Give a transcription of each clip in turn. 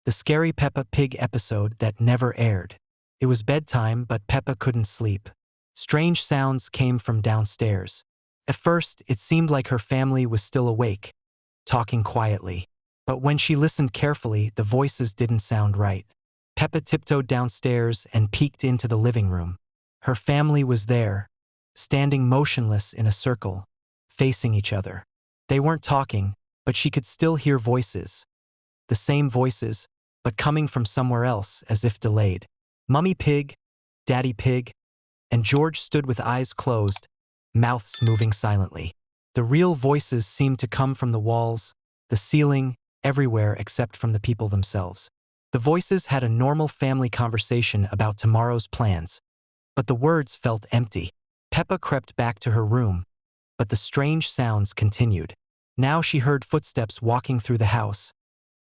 the scary Peppa Pig episode that never aired. It was bedtime, but Peppa couldn't sleep. Strange sounds came from downstairs. At first, it seemed like her family was still awake, talking quietly. But when she listened carefully, the voices didn't sound right. Peppa tiptoed downstairs and peeked into the living room. Her family was there, standing motionless in a circle, facing each other. They weren't talking, but she could still hear voices. The same voices, but coming from somewhere else, as if delayed. Mummy Pig, Daddy Pig, and George stood with eyes closed, mouths moving silently. The real voices seemed to come from the walls, the ceiling, everywhere except from the people themselves. The voices had a normal family conversation about tomorrow's plans, but the words felt empty. Peppa crept back to her room, but the strange sounds continued. Now she heard footsteps walking through the house,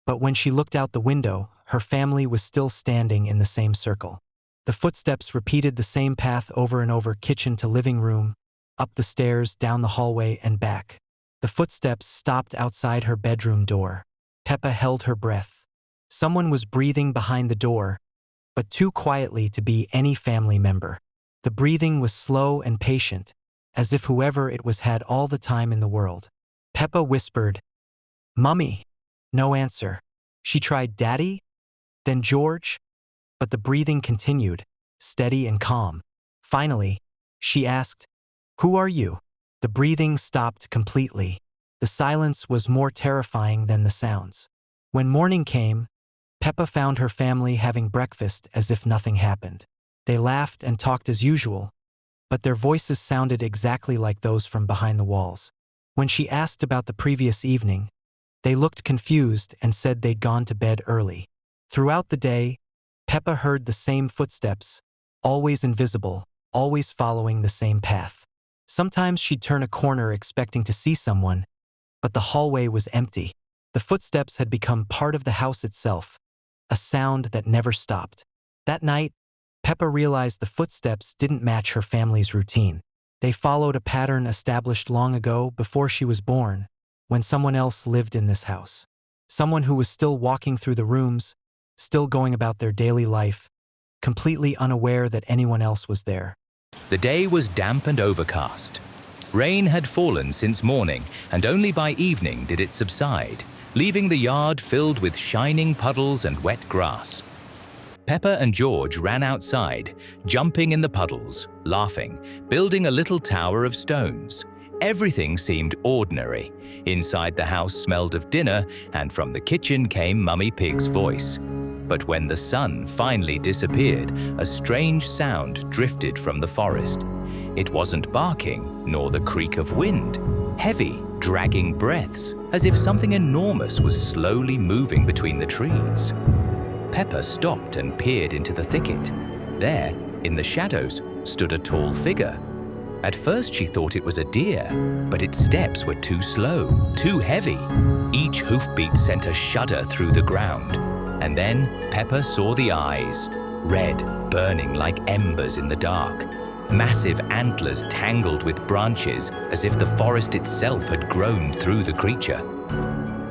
but when she looked out the window, her family was still standing in the same circle. The footsteps repeated the same path over and over: kitchen to living room, up the stairs, down the hallway, and back. The footsteps stopped outside her bedroom door. Peppa held her breath. Someone was breathing behind the door, but too quietly to be any family member. The breathing was slow and patient, as if whoever it was had all the time in the world. Peppa whispered, "Mummy." No answer. She tried Daddy, then George, but the breathing continued, steady and calm. Finally, she asked, "Who are you?" The breathing stopped completely. The silence was more terrifying than the sounds. When morning came, Peppa found her family having breakfast as if nothing happened. They laughed and talked as usual, but their voices sounded exactly like those from behind the walls. When she asked about the previous evening, they looked confused and said they'd gone to bed early. Throughout the day, Peppa heard the same footsteps, always invisible, always following the same path. Sometimes she'd turn a corner expecting to see someone, but the hallway was empty. The footsteps had become part of the house itself, a sound that never stopped. That night, Peppa realized the footsteps didn't match her family's routine. They followed a pattern established long ago, before she was born, when someone else lived in this house. Someone who was still walking through the rooms, still going about their daily life, completely unaware that anyone else was there. The day was damp and overcast. Rain had fallen since morning, and only by evening did it subside, leaving the yard filled with shining puddles and wet grass. Peppa and George ran outside, jumping in the puddles, laughing, building a little tower of stones. Everything seemed ordinary. Inside the house smelled of dinner, and from the kitchen came Mummy Pig's voice. But when the sun finally disappeared, a strange sound drifted from the forest. It wasn't barking, nor the creak of wind. Heavy, dragging breaths, as if something enormous was slowly moving between the trees. Peppa stopped and peered into the thicket. There, in the shadows, stood a tall figure. At first she thought it was a deer, but its steps were too slow, too heavy. Each hoofbeat sent a shudder through the ground. And then Peppa saw the eyes, red, burning like embers in the dark. Massive antlers tangled with branches, as if the forest itself had grown through the creature.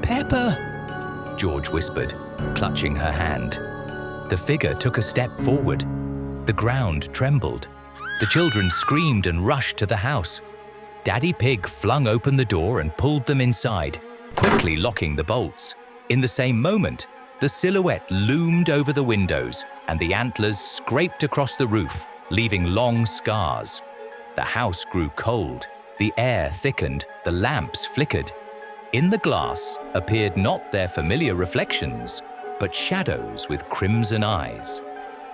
"Peppa!" George whispered, clutching her hand. The figure took a step forward. The ground trembled. The children screamed and rushed to the house. Daddy Pig flung open the door and pulled them inside, quickly locking the bolts. In the same moment, the silhouette loomed over the windows, and the antlers scraped across the roof, leaving long scars. The house grew cold, the air thickened, the lamps flickered. In the glass appeared not their familiar reflections, but shadows with crimson eyes.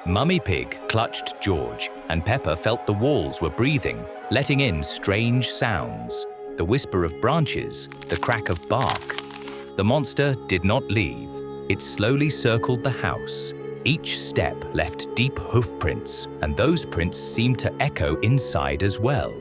Mummy Pig clutched George, and Peppa felt the walls were breathing, letting in strange sounds. The whisper of branches, the crack of bark. The monster did not leave. It slowly circled the house. Each step left deep hoof prints, and those prints seemed to echo inside as well.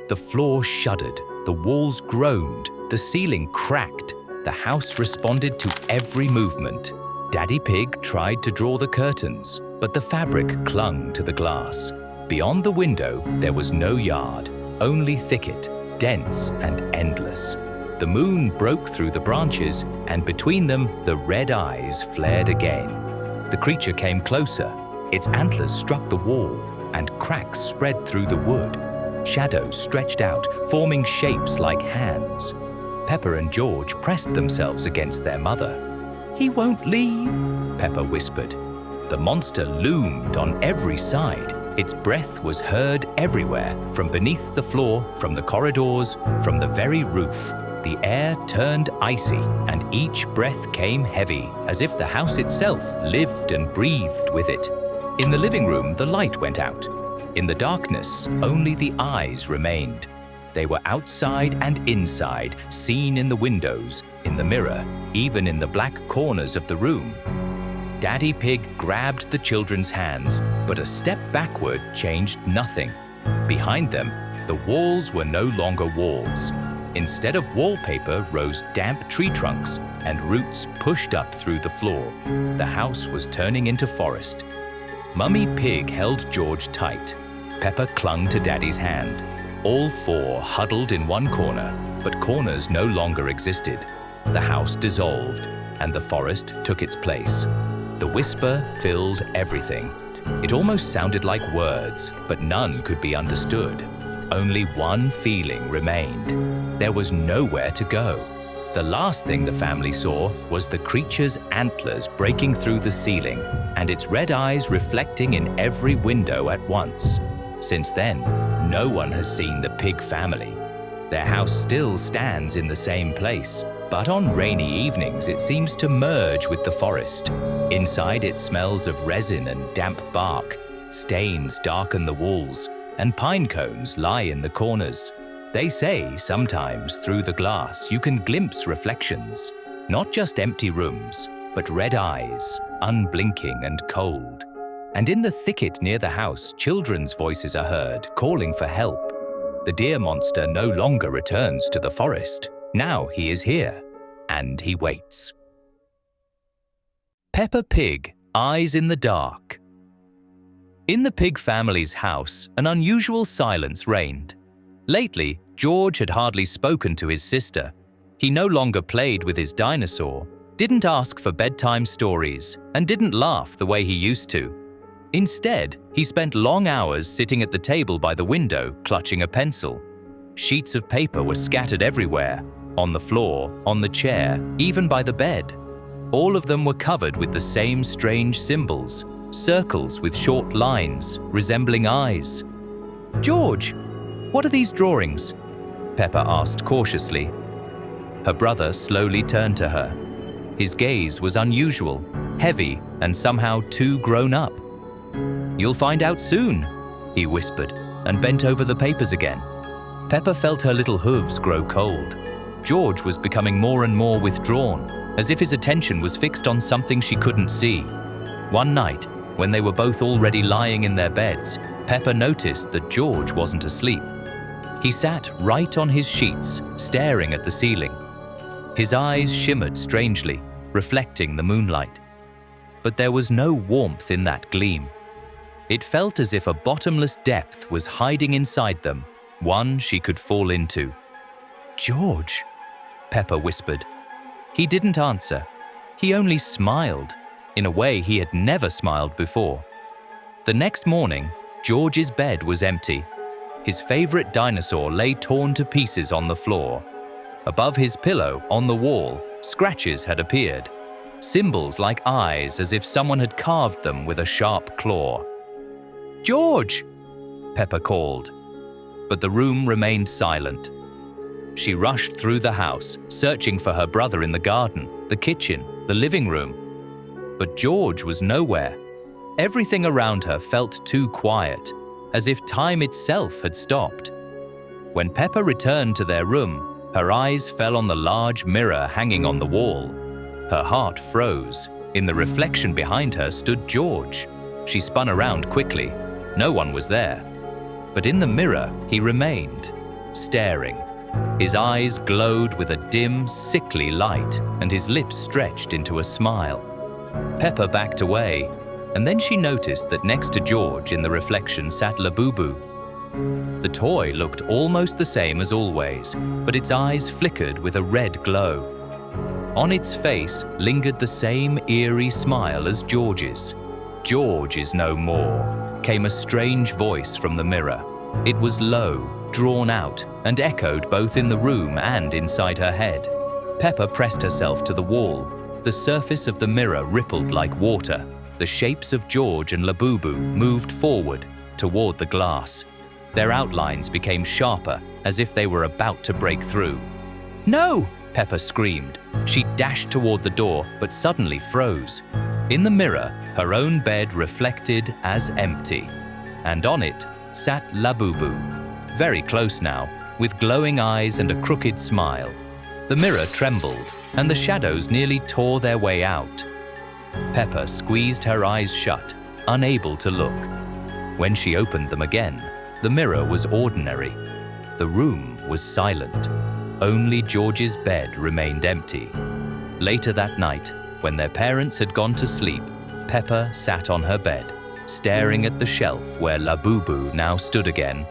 The floor shuddered, the walls groaned, the ceiling cracked. The house responded to every movement. Daddy Pig tried to draw the curtains, but the fabric clung to the glass. Beyond the window, there was no yard, only thicket, dense and endless. The moon broke through the branches, and between them, the red eyes flared again. The creature came closer. Its antlers struck the wall, and cracks spread through the wood. Shadows stretched out, forming shapes like hands. Peppa and George pressed themselves against their mother. "He won't leave," Peppa whispered. The monster loomed on every side. Its breath was heard everywhere, from beneath the floor, from the corridors, from the very roof. The air turned icy, and each breath came heavy, as if the house itself lived and breathed with it. In the living room, the light went out. In the darkness, only the eyes remained. They were outside and inside, seen in the windows, in the mirror, even in the black corners of the room. Daddy Pig grabbed the children's hands, but a step backward changed nothing. Behind them, the walls were no longer walls. Instead of wallpaper rose damp tree trunks, and roots pushed up through the floor. The house was turning into forest. Mummy Pig held George tight. Peppa clung to Daddy's hand. All four huddled in one corner, but corners no longer existed. The house dissolved, and the forest took its place. The whisper filled everything. It almost sounded like words, but none could be understood. Only one feeling remained. There was nowhere to go. The last thing the family saw was the creature's antlers breaking through the ceiling, and its red eyes reflecting in every window at once. Since then, no one has seen the pig family. Their house still stands in the same place, but on rainy evenings it seems to merge with the forest. Inside it smells of resin and damp bark. Stains darken the walls, and pine cones lie in the corners. They say sometimes through the glass you can glimpse reflections, not just empty rooms, but red eyes, unblinking and cold. And in the thicket near the house, children's voices are heard, calling for help. The deer monster no longer returns to the forest. Now he is here, and he waits. Peppa Pig, Eyes in the Dark. In the pig family's house, an unusual silence reigned. Lately, George had hardly spoken to his sister. He no longer played with his dinosaur, didn't ask for bedtime stories, and didn't laugh the way he used to. Instead, he spent long hours sitting at the table by the window, clutching a pencil. Sheets of paper were scattered everywhere, on the floor, on the chair, even by the bed. All of them were covered with the same strange symbols, circles with short lines, resembling eyes. "George, what are these drawings?" Peppa asked cautiously. Her brother slowly turned to her. His gaze was unusual, heavy, and somehow too grown up. "You'll find out soon," he whispered, and bent over the papers again. Peppa felt her little hooves grow cold. George was becoming more and more withdrawn, as if his attention was fixed on something she couldn't see. One night, when they were both already lying in their beds, Peppa noticed that George wasn't asleep. He sat right on his sheets, staring at the ceiling. His eyes shimmered strangely, reflecting the moonlight. But there was no warmth in that gleam. It felt as if a bottomless depth was hiding inside them, one she could fall into. "George," Peppa whispered. He didn't answer. He only smiled, in a way he had never smiled before. The next morning, George's bed was empty. His favorite dinosaur lay torn to pieces on the floor. Above his pillow, on the wall, scratches had appeared. Symbols like eyes, as if someone had carved them with a sharp claw. "George!" Peppa called. But the room remained silent. She rushed through the house, searching for her brother in the garden, the kitchen, the living room. But George was nowhere. Everything around her felt too quiet, as if time itself had stopped. When Peppa returned to their room, her eyes fell on the large mirror hanging on the wall. Her heart froze. In the reflection behind her stood George. She spun around quickly. No one was there. But in the mirror, he remained, staring. His eyes glowed with a dim, sickly light, and his lips stretched into a smile. Peppa backed away, and then she noticed that next to George in the reflection sat Labubu. The toy looked almost the same as always, but its eyes flickered with a red glow. On its face lingered the same eerie smile as George's. "George is no more," came a strange voice from the mirror. It was low, drawn out, and echoed both in the room and inside her head. Peppa pressed herself to the wall. The surface of the mirror rippled like water. The shapes of George and Labubu moved forward toward the glass. Their outlines became sharper, as if they were about to break through. "No!" Peppa screamed. She dashed toward the door, but suddenly froze. In the mirror, her own bed reflected as empty, and on it sat Labubu, very close now, with glowing eyes and a crooked smile. The mirror trembled, and the shadows nearly tore their way out. Peppa squeezed her eyes shut, unable to look. When she opened them again, the mirror was ordinary. The room was silent. Only George's bed remained empty. Later that night, when their parents had gone to sleep, Peppa sat on her bed, staring at the shelf where Labubu now stood again.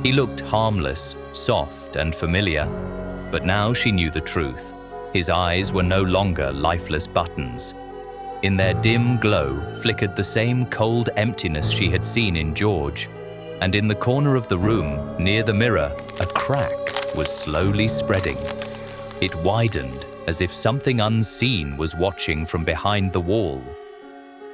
He looked harmless, soft, and familiar. But now she knew the truth. His eyes were no longer lifeless buttons. In their dim glow flickered the same cold emptiness she had seen in George. And in the corner of the room, near the mirror, a crack was slowly spreading. It widened as if something unseen was watching from behind the wall.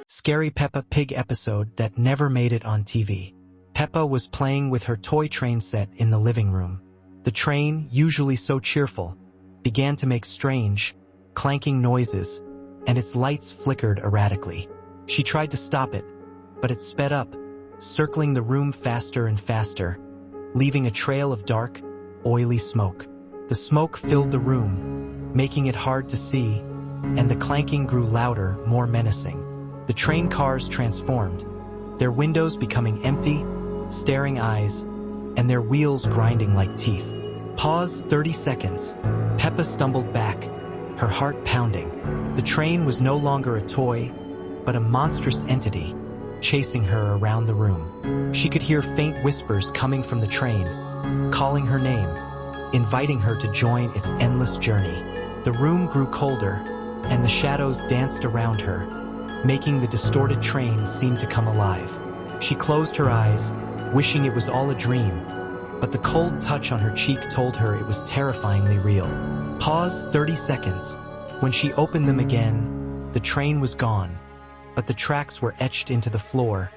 Scary Peppa Pig episode that never made it on TV. Peppa was playing with her toy train set in the living room. The train, usually so cheerful, began to make strange, clanking noises, and its lights flickered erratically. She tried to stop it, but it sped up, circling the room faster and faster, leaving a trail of dark, oily smoke. The smoke filled the room, making it hard to see, and the clanking grew louder, more menacing. The train cars transformed, their windows becoming empty, staring eyes, and their wheels grinding like teeth. Pause 30 seconds. Peppa stumbled back, her heart pounding. The train was no longer a toy, but a monstrous entity, chasing her around the room. She could hear faint whispers coming from the train, calling her name, inviting her to join its endless journey. The room grew colder, and the shadows danced around her, making the distorted train seem to come alive. She closed her eyes, wishing it was all a dream, but the cold touch on her cheek told her it was terrifyingly real. Pause 30 seconds. When she opened them again, the train was gone, but the tracks were etched into the floor,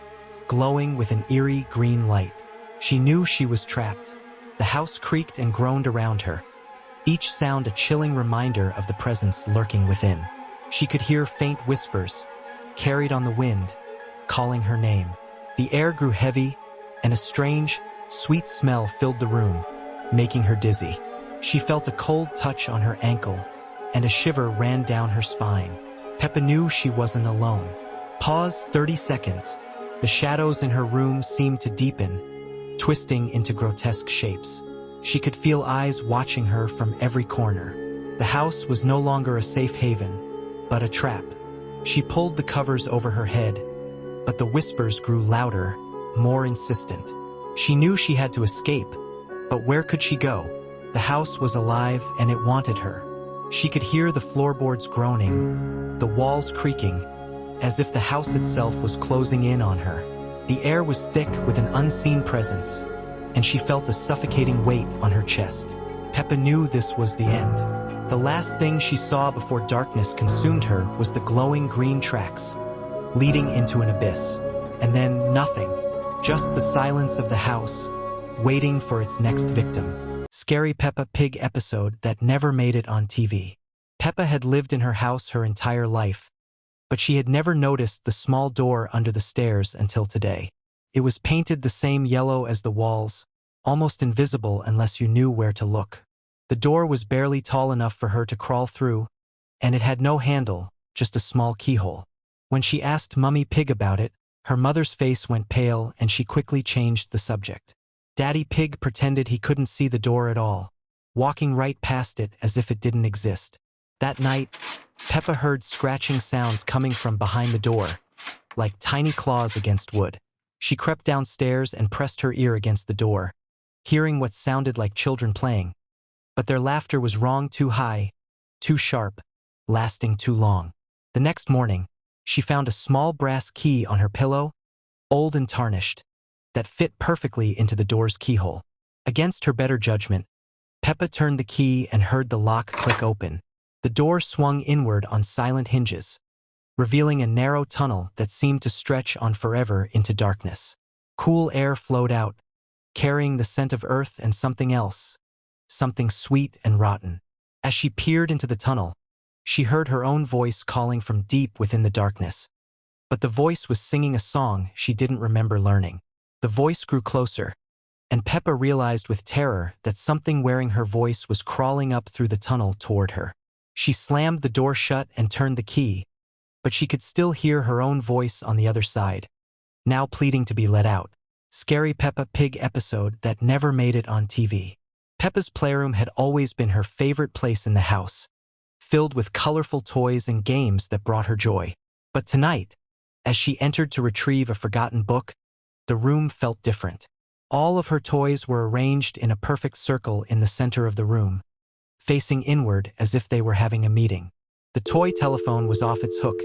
glowing with an eerie green light. She knew she was trapped. The house creaked and groaned around her, each sound a chilling reminder of the presence lurking within. She could hear faint whispers, carried on the wind, calling her name. The air grew heavy, and a strange, sweet smell filled the room, making her dizzy. She felt a cold touch on her ankle, and a shiver ran down her spine. Peppa knew she wasn't alone. Pause 30 seconds. The shadows in her room seemed to deepen, twisting into grotesque shapes. She could feel eyes watching her from every corner. The house was no longer a safe haven, but a trap. She pulled the covers over her head, but the whispers grew louder, more insistent. She knew she had to escape, but where could she go? The house was alive and it wanted her. She could hear the floorboards groaning, the walls creaking, as if the house itself was closing in on her. The air was thick with an unseen presence, and she felt a suffocating weight on her chest. Peppa knew this was the end. The last thing she saw before darkness consumed her was the glowing green tracks, leading into an abyss. And then nothing, just the silence of the house, waiting for its next victim. Scary Peppa Pig episode that never made it on TV. Peppa had lived in her house her entire life, but she had never noticed the small door under the stairs until today. It was painted the same yellow as the walls, almost invisible unless you knew where to look. The door was barely tall enough for her to crawl through, and it had no handle, just a small keyhole. When she asked Mummy Pig about it, her mother's face went pale and she quickly changed the subject. Daddy Pig pretended he couldn't see the door at all, walking right past it as if it didn't exist. That night, Peppa heard scratching sounds coming from behind the door, like tiny claws against wood. She crept downstairs and pressed her ear against the door, hearing what sounded like children playing. But their laughter was wrong, too high, too sharp, lasting too long. The next morning, she found a small brass key on her pillow, old and tarnished, that fit perfectly into the door's keyhole. Against her better judgment, Peppa turned the key and heard the lock click open. The door swung inward on silent hinges, revealing a narrow tunnel that seemed to stretch on forever into darkness. Cool air flowed out, carrying the scent of earth and something else, something sweet and rotten. As she peered into the tunnel, she heard her own voice calling from deep within the darkness. But the voice was singing a song she didn't remember learning. The voice grew closer, and Peppa realized with terror that something wearing her voice was crawling up through the tunnel toward her. She slammed the door shut and turned the key, but she could still hear her own voice on the other side, now pleading to be let out. Scary Peppa Pig episode that never made it on TV. Peppa's playroom had always been her favorite place in the house, filled with colorful toys and games that brought her joy. But tonight, as she entered to retrieve a forgotten book, the room felt different. All of her toys were arranged in a perfect circle in the center of the room, facing inward as if they were having a meeting. The toy telephone was off its hook,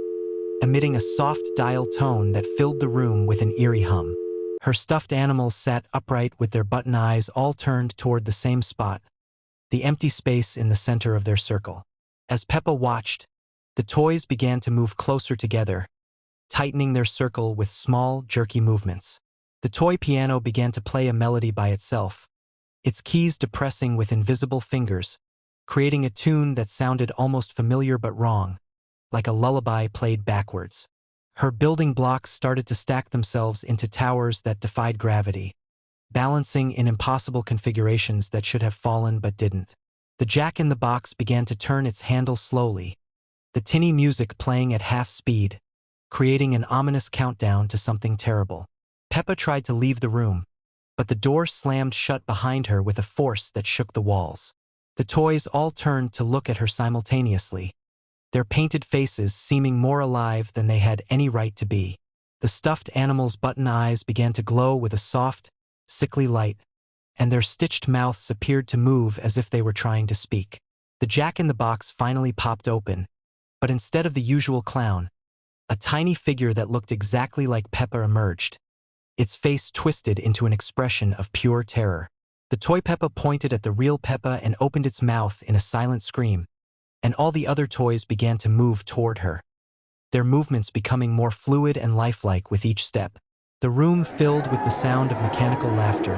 emitting a soft dial tone that filled the room with an eerie hum. Her stuffed animals sat upright with their button eyes all turned toward the same spot, the empty space in the center of their circle. As Peppa watched, the toys began to move closer together, tightening their circle with small, jerky movements. The toy piano began to play a melody by itself, its keys depressing with invisible fingers, creating a tune that sounded almost familiar but wrong, like a lullaby played backwards. Her building blocks started to stack themselves into towers that defied gravity, balancing in impossible configurations that should have fallen but didn't. The jack-in-the-box began to turn its handle slowly, the tinny music playing at half speed, creating an ominous countdown to something terrible. Peppa tried to leave the room, but the door slammed shut behind her with a force that shook the walls. The toys all turned to look at her simultaneously, their painted faces seeming more alive than they had any right to be. The stuffed animals' button eyes began to glow with a soft, sickly light, and their stitched mouths appeared to move as if they were trying to speak. The jack-in-the-box finally popped open, but instead of the usual clown, a tiny figure that looked exactly like Peppa emerged, its face twisted into an expression of pure terror. The toy Peppa pointed at the real Peppa and opened its mouth in a silent scream, and all the other toys began to move toward her, their movements becoming more fluid and lifelike with each step. The room filled with the sound of mechanical laughter,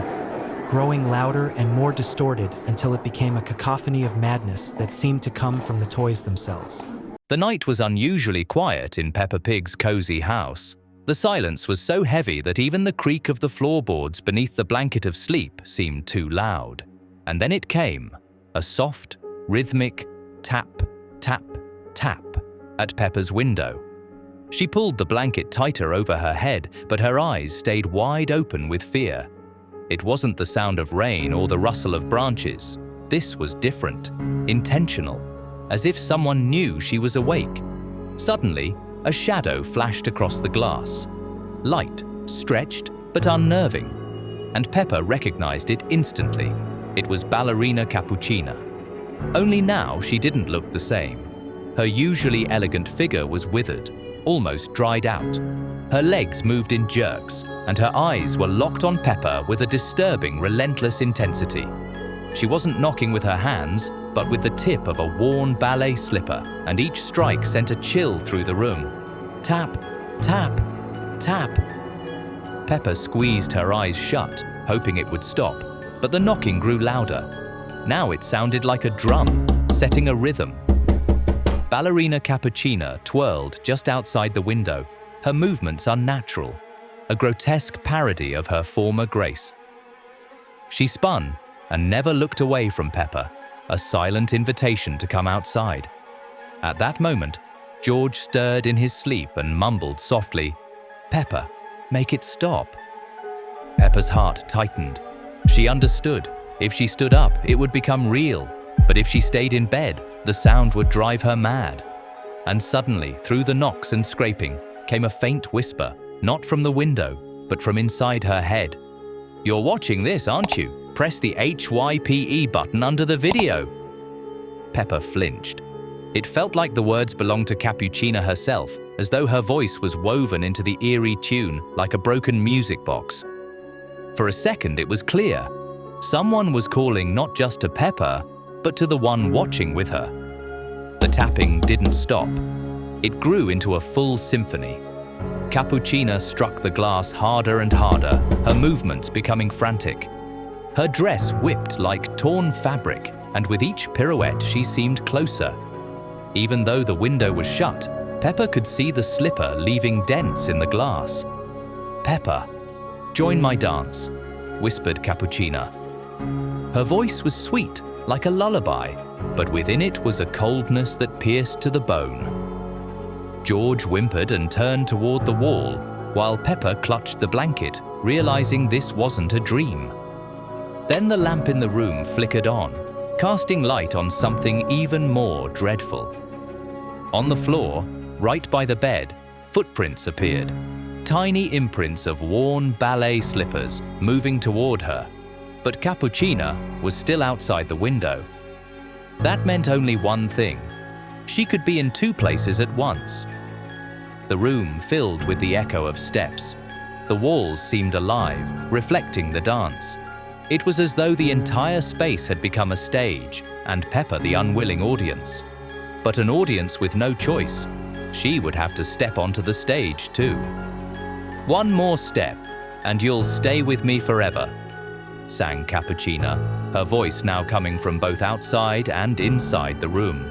growing louder and more distorted until it became a cacophony of madness that seemed to come from the toys themselves. The night was unusually quiet in Peppa Pig's cozy house. The silence was so heavy that even the creak of the floorboards beneath the blanket of sleep seemed too loud. And then it came, a soft, rhythmic tap, tap, tap at Peppa's window. She pulled the blanket tighter over her head, but her eyes stayed wide open with fear. It wasn't the sound of rain or the rustle of branches. This was different, intentional, as if someone knew she was awake. Suddenly, a shadow flashed across the glass. Light, stretched, but unnerving. And Peppa recognized it instantly. It was Ballerina Cappuccina. Only now she didn't look the same. Her usually elegant figure was withered, almost dried out. Her legs moved in jerks, and her eyes were locked on Peppa with a disturbing, relentless intensity. She wasn't knocking with her hands, but with the tip of a worn ballet slipper, and each strike sent a chill through the room. Tap, tap, tap. Peppa squeezed her eyes shut, hoping it would stop, but the knocking grew louder. Now it sounded like a drum, setting a rhythm. Ballerina Cappuccina twirled just outside the window, her movements unnatural, a grotesque parody of her former grace. She spun and never looked away from Peppa, a silent invitation to come outside. At that moment, George stirred in his sleep and mumbled softly, "Peppa, make it stop." Peppa's heart tightened. She understood. If she stood up, it would become real. But if she stayed in bed, the sound would drive her mad. And suddenly, through the knocks and scraping, came a faint whisper, not from the window, but from inside her head. "You're watching this, aren't you? Press the HYPE button under the video." Peppa flinched. It felt like the words belonged to Cappuccina herself, as though her voice was woven into the eerie tune like a broken music box. For a second, it was clear. Someone was calling not just to Peppa, but to the one watching with her. The tapping didn't stop. It grew into a full symphony. Cappuccina struck the glass harder and harder, her movements becoming frantic. Her dress whipped like torn fabric, and with each pirouette she seemed closer. Even though the window was shut, Peppa could see the slipper leaving dents in the glass. "Peppa, join my dance," whispered Cappuccina. Her voice was sweet, like a lullaby, but within it was a coldness that pierced to the bone. George whimpered and turned toward the wall, while Peppa clutched the blanket, realizing this wasn't a dream. Then the lamp in the room flickered on, casting light on something even more dreadful. On the floor, right by the bed, footprints appeared. Tiny imprints of worn ballet slippers moving toward her. But Cappuccina was still outside the window. That meant only one thing. She could be in two places at once. The room filled with the echo of steps. The walls seemed alive, reflecting the dance. It was as though the entire space had become a stage, and Peppa the unwilling audience. But an audience with no choice. She would have to step onto the stage too. "One more step, and you'll stay with me forever," sang Cappuccina, her voice now coming from both outside and inside the room.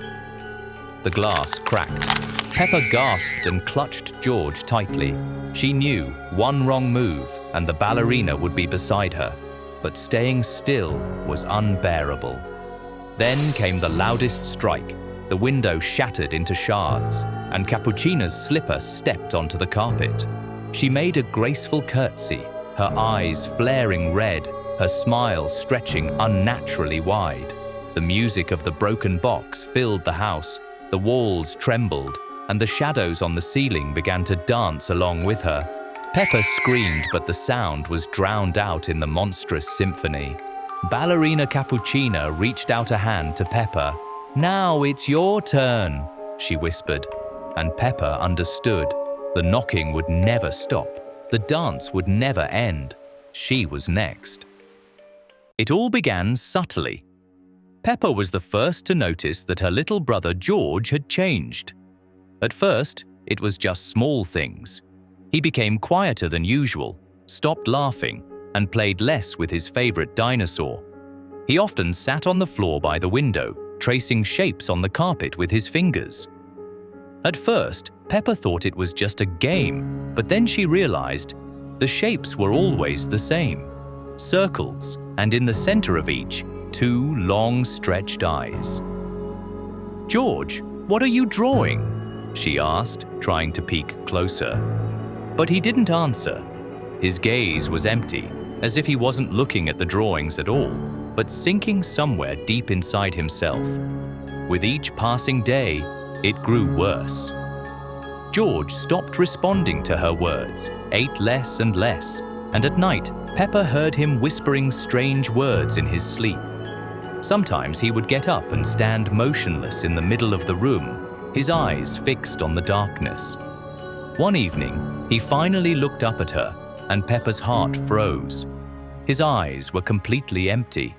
The glass cracked. Peppa gasped and clutched George tightly. She knew one wrong move and the ballerina would be beside her, but staying still was unbearable. Then came the loudest strike. The window shattered into shards, and Cappuccina's slipper stepped onto the carpet. She made a graceful curtsy, her eyes flaring red, her smile stretching unnaturally wide. The music of the broken box filled the house, the walls trembled, and the shadows on the ceiling began to dance along with her. Peppa screamed, but the sound was drowned out in the monstrous symphony. Ballerina Cappuccina reached out a hand to Peppa. "Now it's your turn," she whispered, and Peppa understood. The knocking would never stop. The dance would never end. She was next. It all began subtly. Peppa was the first to notice that her little brother George had changed. At first, it was just small things. He became quieter than usual, stopped laughing, and played less with his favorite dinosaur. He often sat on the floor by the window, tracing shapes on the carpet with his fingers. At first, Peppa thought it was just a game, but then she realized the shapes were always the same. Circles, and in the center of each, two long stretched eyes. "George, what are you drawing?" she asked, trying to peek closer. But he didn't answer. His gaze was empty, as if he wasn't looking at the drawings at all, but sinking somewhere deep inside himself. With each passing day, it grew worse. George stopped responding to her words, ate less and less, and at night, Peppa heard him whispering strange words in his sleep. Sometimes he would get up and stand motionless in the middle of the room, his eyes fixed on the darkness. One evening, he finally looked up at her, and Peppa's heart froze. His eyes were completely empty.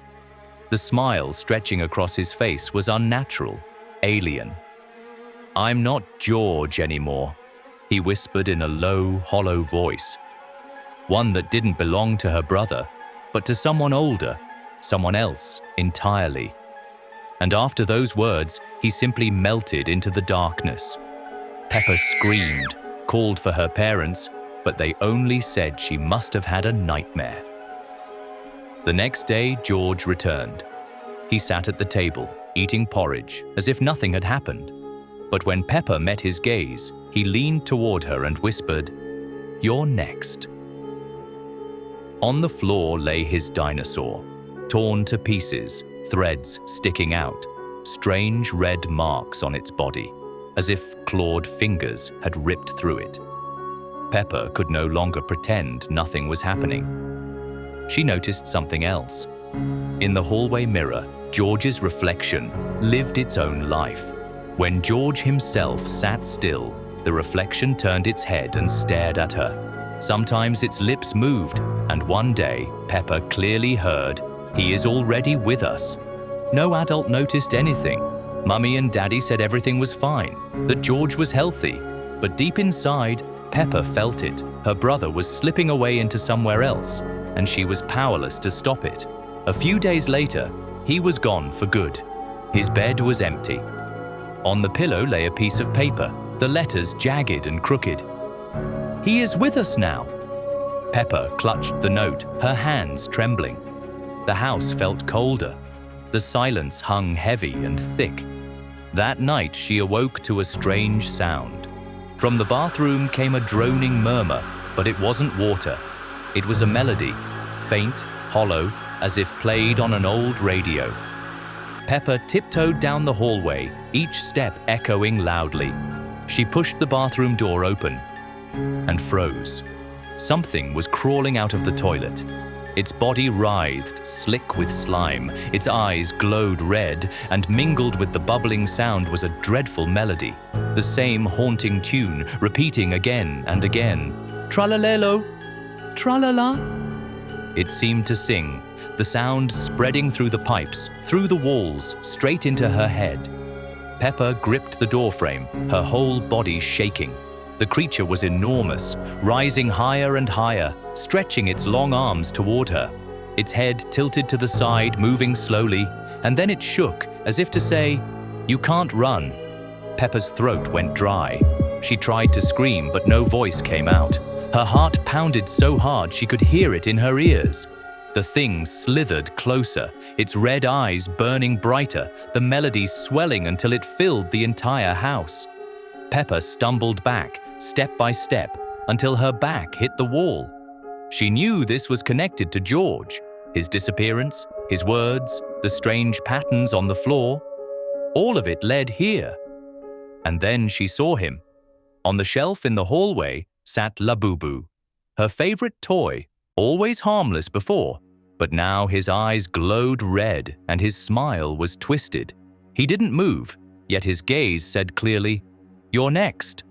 The smile stretching across his face was unnatural, alien. "I'm not George anymore," he whispered in a low, hollow voice. One that didn't belong to her brother, but to someone older, someone else entirely. And after those words, he simply melted into the darkness. Peppa screamed, called for her parents, but they only said she must have had a nightmare. The next day, George returned. He sat at the table, eating porridge, as if nothing had happened. But when Peppa met his gaze, he leaned toward her and whispered, "You're next." On the floor lay his dinosaur, torn to pieces, threads sticking out, strange red marks on its body, as if clawed fingers had ripped through it. Peppa could no longer pretend nothing was happening. She noticed something else. In the hallway mirror, George's reflection lived its own life. When George himself sat still, the reflection turned its head and stared at her. Sometimes its lips moved, and one day Peppa clearly heard, "He is already with us." No adult noticed anything. Mummy and Daddy said everything was fine, that George was healthy. But deep inside, Peppa felt it. Her brother was slipping away into somewhere else, and she was powerless to stop it. A few days later, he was gone for good. His bed was empty. On the pillow lay a piece of paper, the letters jagged and crooked. "He is with us now." Peppa clutched the note, her hands trembling. The house felt colder. The silence hung heavy and thick. That night she awoke to a strange sound. From the bathroom came a droning murmur, but it wasn't water. It was a melody, faint, hollow, as if played on an old radio. Peppa tiptoed down the hallway, each step echoing loudly. She pushed the bathroom door open and froze. Something was crawling out of the toilet. Its body writhed, slick with slime. Its eyes glowed red, and mingled with the bubbling sound was a dreadful melody. The same haunting tune, repeating again and again. Tralalelo, tralala. It seemed to sing, the sound spreading through the pipes, through the walls, straight into her head. Peppa gripped the doorframe, her whole body shaking. The creature was enormous, rising higher and higher, stretching its long arms toward her. Its head tilted to the side, moving slowly, and then it shook, as if to say, "You can't run." Peppa's throat went dry. She tried to scream, but no voice came out. Her heart pounded so hard she could hear it in her ears. The thing slithered closer, its red eyes burning brighter, the melody swelling until it filled the entire house. Peppa stumbled back, step by step, until her back hit the wall. She knew this was connected to George, his disappearance, his words, the strange patterns on the floor. All of it led here. And then she saw him. On the shelf in the hallway sat Labubu, her favorite toy, always harmless before, but now his eyes glowed red and his smile was twisted. He didn't move, yet his gaze said clearly, "You're next."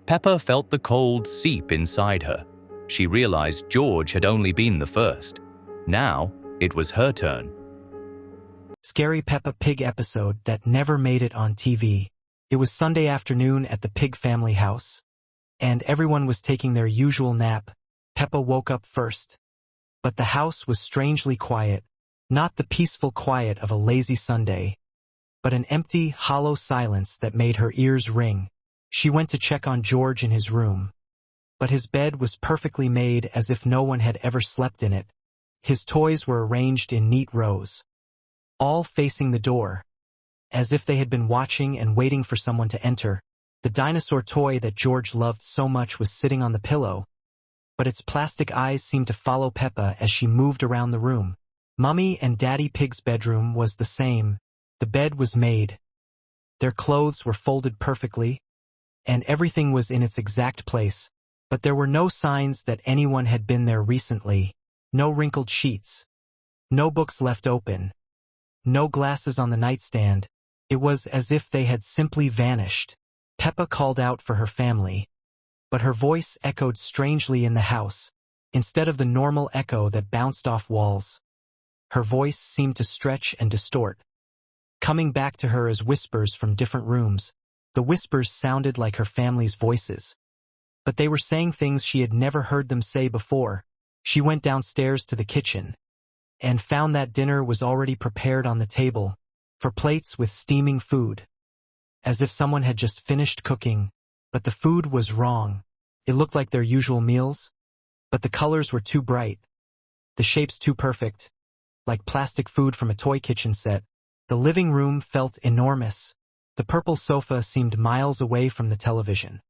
Peppa felt the cold seep inside her. She realized George had only been the first. Now, it was her turn. Scary Peppa Pig episode that never made it on TV. It was Sunday afternoon at the Pig family house, and everyone was taking their usual nap. Peppa woke up first. But the house was strangely quiet, not the peaceful quiet of a lazy Sunday, but an empty, hollow silence that made her ears ring. She went to check on George in his room. But his bed was perfectly made as if no one had ever slept in it. His toys were arranged in neat rows, all facing the door, as if they had been watching and waiting for someone to enter. The dinosaur toy that George loved so much was sitting on the pillow, but its plastic eyes seemed to follow Peppa as she moved around the room. Mummy and Daddy Pig's bedroom was the same. The bed was made. Their clothes were folded perfectly, and everything was in its exact place. But there were no signs that anyone had been there recently. No wrinkled sheets. No books left open. No glasses on the nightstand. It was as if they had simply vanished. Peppa called out for her family, but her voice echoed strangely in the house. Instead of the normal echo that bounced off walls, her voice seemed to stretch and distort, coming back to her as whispers from different rooms. The whispers sounded like her family's voices, but they were saying things she had never heard them say before. She went downstairs to the kitchen and found that dinner was already prepared on the table, for plates with steaming food, as if someone had just finished cooking. But the food was wrong. It looked like their usual meals, but the colors were too bright, the shapes too perfect, like plastic food from a toy kitchen set. The living room felt enormous. The purple sofa seemed miles away from the television,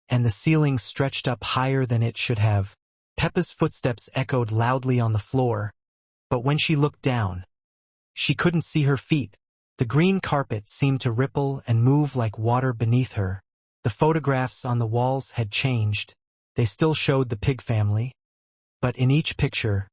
and the ceiling stretched up higher than it should have. Peppa's footsteps echoed loudly on the floor, but when she looked down, she couldn't see her feet. The green carpet seemed to ripple and move like water beneath her. The photographs on the walls had changed. They still showed the Pig family, but in each picture,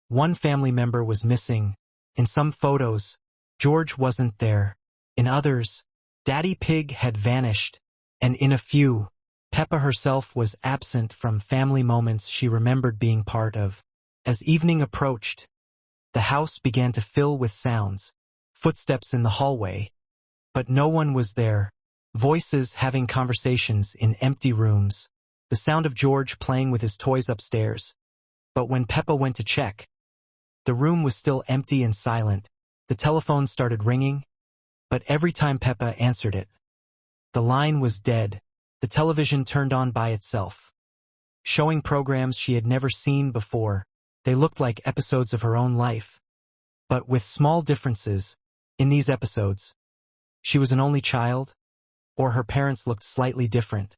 one family member was missing. In some photos, George wasn't there. In others, Daddy Pig had vanished, and in a few, Peppa herself was absent from family moments she remembered being part of. As evening approached, the house began to fill with sounds, footsteps in the hallway, but no one was there, voices having conversations in empty rooms, the sound of George playing with his toys upstairs. But when Peppa went to check, the room was still empty and silent. The telephone started ringing, but every time Peppa answered it, the line was dead. The television turned on by itself, showing programs she had never seen before. They looked like episodes of her own life, but with small differences. In these episodes, she was an only child, or her parents looked slightly different,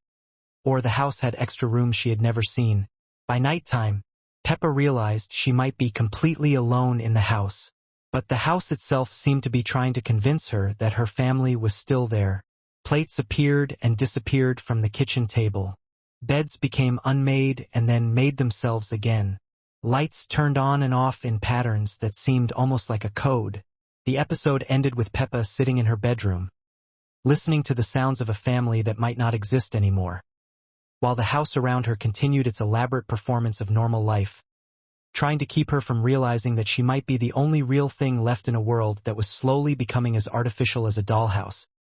or the house had extra rooms she had never seen. By nighttime, Peppa realized she might be completely alone in the house, but the house itself seemed to be trying to convince her that her family was still there. Plates appeared and disappeared from the kitchen table. Beds became unmade and then made themselves again. Lights turned on and off in patterns that seemed almost like a code. The episode ended with Peppa sitting in her bedroom, listening to the sounds of a family that might not exist anymore, while the house around her continued its elaborate performance of normal life, trying to keep her from realizing that she might be the only real thing left in a world that was slowly becoming as artificial as a dollhouse.